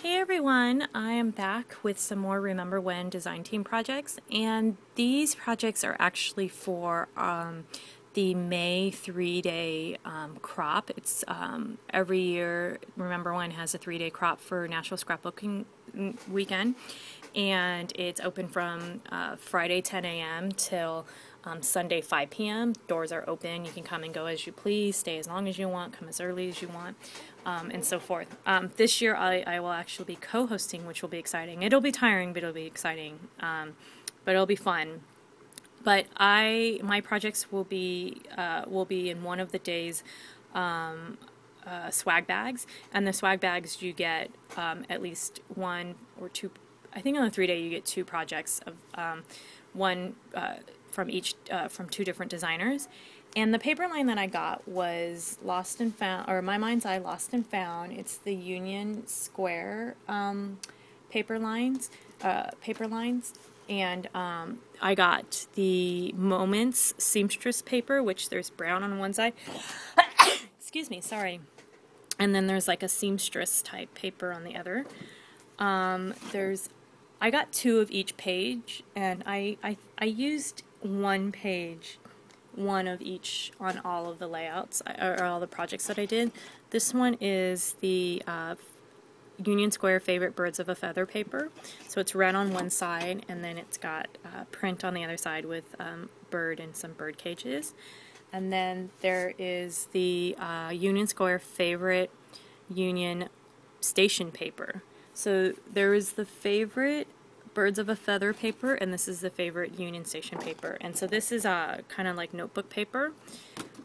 Hey everyone, I am back with some more Remember When design team projects, and these projects are actually for the May 3-day crop. It's every year Remember When has a 3-day crop for National Scrapbooking Weekend, and it's open from Friday 10 a.m. till Sunday 5 p.m. Doors are open. You can come and go as you please, stay as long as you want, come as early as you want, and so forth. This year I will actually be co-hosting, which will be exciting. It'll be tiring, but it'll be exciting. But it'll be fun. But my projects will be in one of the days swag bags, and the swag bags you get at least one or two. I think on the 3-day you get 2 projects of one from 2 different designers. And the paper line that I got was Lost and Found, or My Mind's Eye Lost and Found. It's the Union Square paper lines, and I got the Moments seamstress paper, which there's brown on one side. Excuse me, sorry. And then there's like a seamstress type paper on the other. I got 2 of each page, and I used one page, one of each on all of the layouts, or all the projects that I did. This one is the Union Square Favorite Birds of a Feather paper. So it's red on one side, and then it's got print on the other side with bird and some bird cages. And then there is the Union Square Favorite Union Station paper. So there is the favorite Birds of a Feather paper, and this is the favorite Union Station paper. And so this is kind of like notebook paper,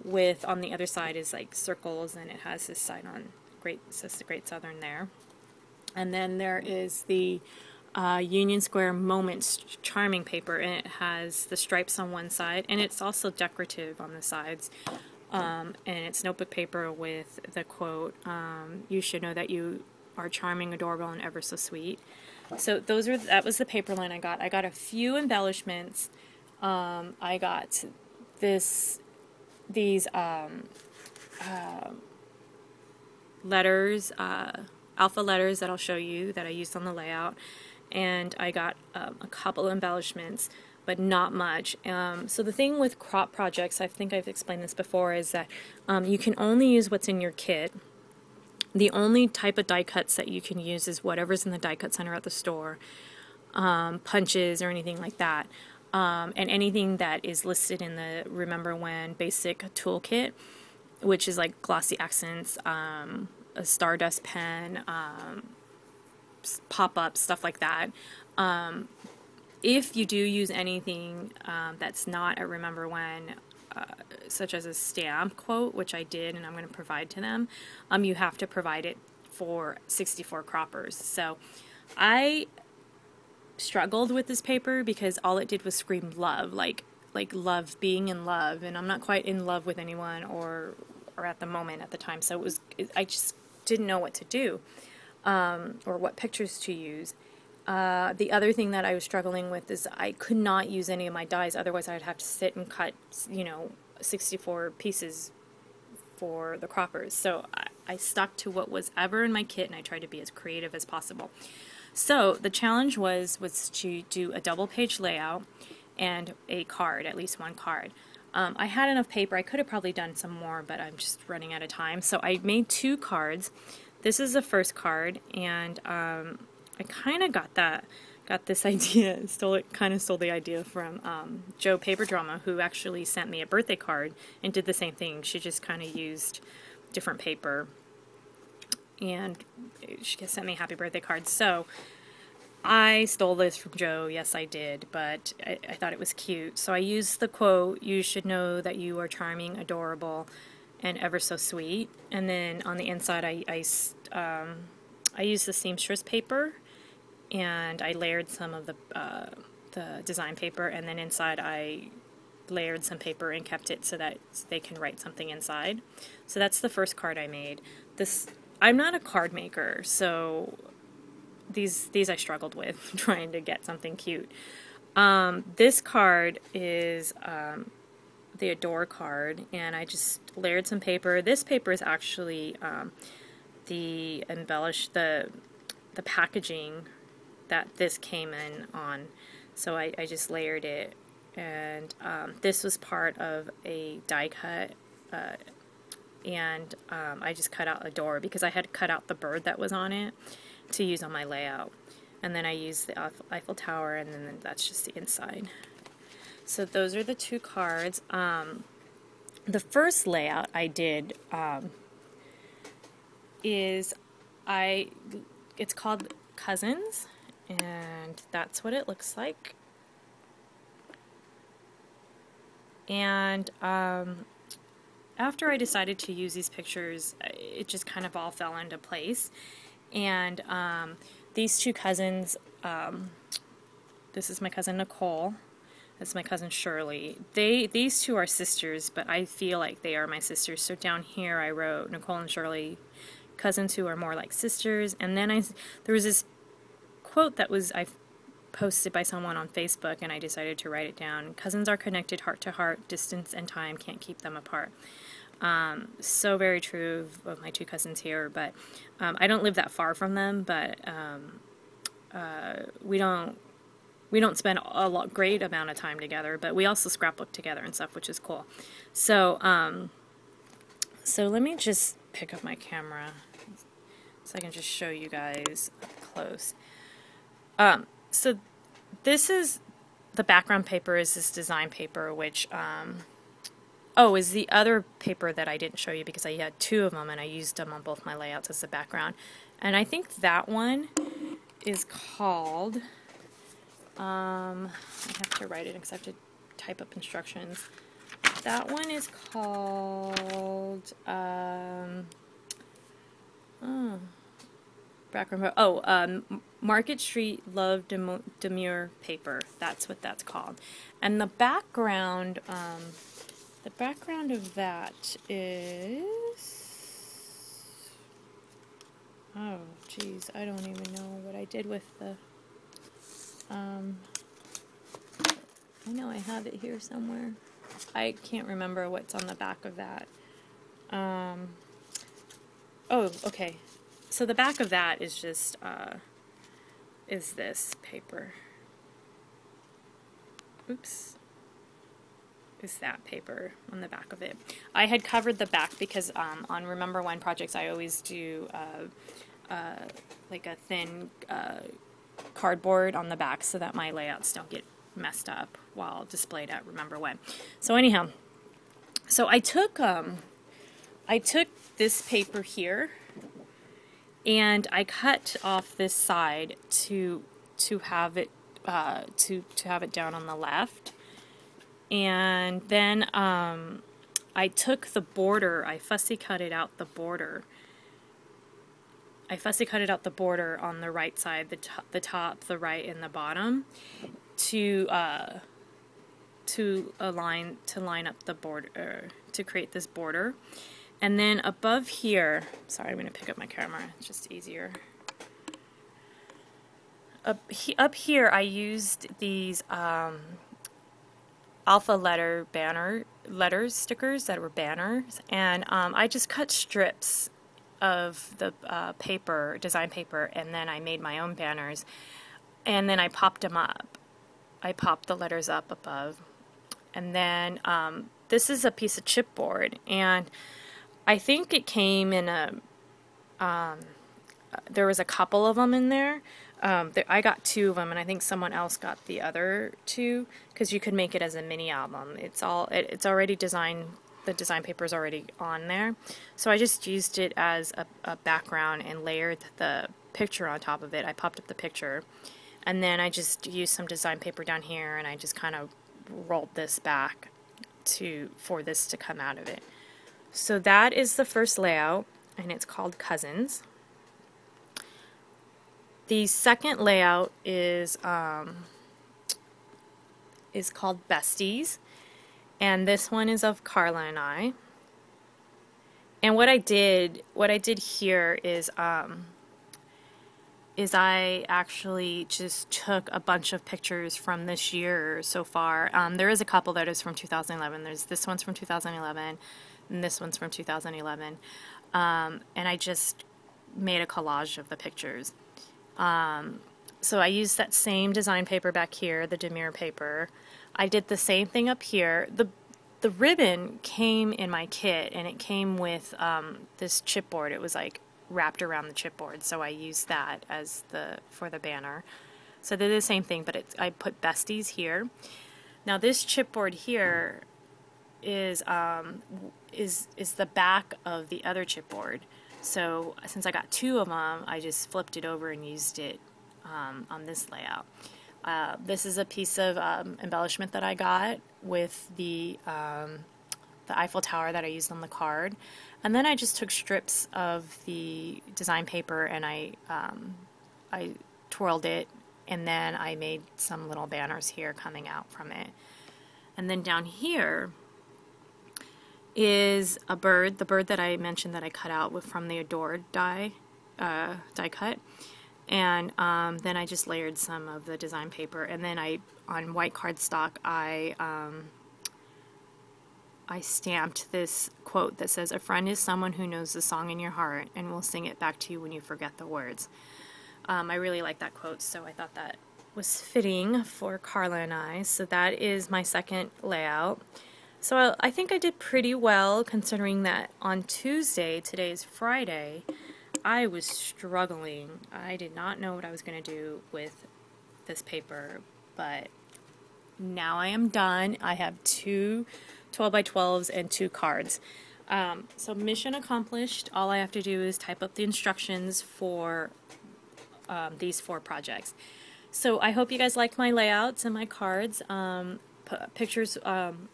with on the other side is like circles, and it has this sign on says the Great Southern there. And then there is the Union Square Moments Charming paper, and it has the stripes on one side, and it's also decorative on the sides. And it's notebook paper with the quote, "You should know that you are charming, adorable, and ever so sweet." So that was the paper line I got. I got a few embellishments. I got these letters, alpha letters that I'll show you that I used on the layout, and I got a couple embellishments, but not much. So the thing with crop projects, I think I've explained this before, is that you can only use what's in your kit. The only type of die cuts that you can use is whatever's in the die cut center at the store, punches or anything like that, and anything that is listed in the Remember When basic toolkit, which is like glossy accents, a stardust pen, pop-ups, stuff like that. If you do use anything that's not a Remember When, such as a stamp quote, which I did and I'm going to provide to them, you have to provide it for 64 croppers. So I struggled with this paper because all it did was scream love, like love, being in love, and I'm not quite in love with anyone or at the moment at the time, so I just didn't know what to do, or what pictures to use. The other thing that I was struggling with is I could not use any of my dies, otherwise I'd have to sit and cut, 64 pieces for the croppers. So I stuck to what was ever in my kit, and I tried to be as creative as possible. So the challenge was to do a double page layout and a card, at least one card. I had enough paper. I could have probably done some more, but I'm just running out of time. So I made 2 cards. This is the first card, and I kind of got this idea, stole the idea from Joe Paper Drama, who actually sent me a birthday card and did the same thing. She just kind of used different paper, and she sent me a happy birthday card. So I stole this from Joe, yes I did, but I thought it was cute. So I used the quote, "You should know that you are charming, adorable, and ever so sweet." And then on the inside I used the seamstress paper, and I layered some of the design paper, and then inside I layered some paper and kept it so that they can write something inside. So that's the first card I made. I'm not a card maker, so these I struggled with trying to get something cute. This card is the Adore card, and I just layered some paper. This paper is actually the the packaging that this came in on. So I just layered it, and this was part of a die cut, and I just cut out a door because I had cut out the bird that was on it to use on my layout. And then I used the Eiffel Tower, and then that's just the inside. So those are the two cards. The first layout I did it's called Cousins, and that's what it looks like. And after I decided to use these pictures, it just kind of all fell into place. And these two cousins, this is my cousin Nicole, that's my cousin Shirley. These two are sisters, but I feel like they are my sisters. So down here I wrote Nicole and Shirley, cousins who are more like sisters. And then there was this quote that I posted by someone on Facebook, and I decided to write it down. Cousins are connected heart to heart. Distance and time can't keep them apart. So very true of my two cousins here, but I don't live that far from them, but we don't spend a great amount of time together, but we also scrapbook together and stuff, which is cool. So so let me just pick up my camera so I can just show you guys up close. So this is the background paper, is this design paper, which is the other paper that I didn't show you because I had two of them and I used them on both my layouts as the background. And I think that one is called, I have to write it because I have to type up instructions. That one is called, Market Street Love Demure Paper. That's what that's called. And the background of that is, oh geez, I don't even know what I did with the, I know I have it here somewhere. I can't remember what's on the back of that. Oh, okay. So the back of that is just, is this paper. Oops. Is that paper on the back of it. I had covered the back because on Remember When projects I always do like a thin cardboard on the back so that my layouts don't get messed up while displayed at Remember When. So anyhow, so I took this paper here and I cut off this side to have it to have it down on the left. And then I took the border, I fussy cutted out the border. I fussy cutted out the border on the right side, the top, the right, and the bottom, to line up the border, to create this border. And then above here, sorry, I'm going to pick up my camera, it's just easier. Up here, I used these alpha letter letters stickers that were banners, and I just cut strips of the design paper, and then I made my own banners, and then I popped them up. I popped the letters up above, and then this is a piece of chipboard, and I think it came in a, there was a couple of them in there. I got two of them, and I think someone else got the other two, because you could make it as a mini album. It's already designed, the design paper is already on there. So I just used it as a background and layered the picture on top of it. I popped up the picture, and then I just used some design paper down here, and I just kind of rolled this back for this to come out of it. So that is the first layout, and it's called Cousins. The second layout is called Besties, and this one is of Carla and I. And what I did here is I actually just took a bunch of pictures from this year so far. There is a couple that is from 2011. This one's from 2011, and this one's from 2011. And I just made a collage of the pictures. So I used that same design paper back here, the Demure paper. I did the same thing up here. The ribbon came in my kit, and it came with this chipboard. It was like wrapped around the chipboard, so I used that as for the banner. So I did the same thing, but I put besties here. Now this chipboard here is the back of the other chipboard. So since I got two of them, I just flipped it over and used it on this layout. This is a piece of embellishment that I got with the Eiffel Tower that I used on the card. And then I just took strips of the design paper and I twirled it, and then I made some little banners here coming out from it. And then down here is a bird, the bird that I mentioned that I cut out from the Adored die cut. And then I just layered some of the design paper, and then on white cardstock, I stamped this quote that says, "A friend is someone who knows the song in your heart and will sing it back to you when you forget the words." I really like that quote, so I thought that was fitting for Carla and I. So that is my second layout. So I think I did pretty well, considering that on Tuesday, today is Friday, I was struggling. I did not know what I was going to do with this paper, but now I am done. I have two 12 by 12s and two cards. So mission accomplished. All I have to do is type up the instructions for these 4 projects. So I hope you guys like my layouts and my cards. Pictures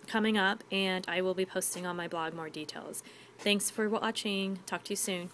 coming up, and I will be posting on my blog more details. Thanks for watching. Talk to you soon.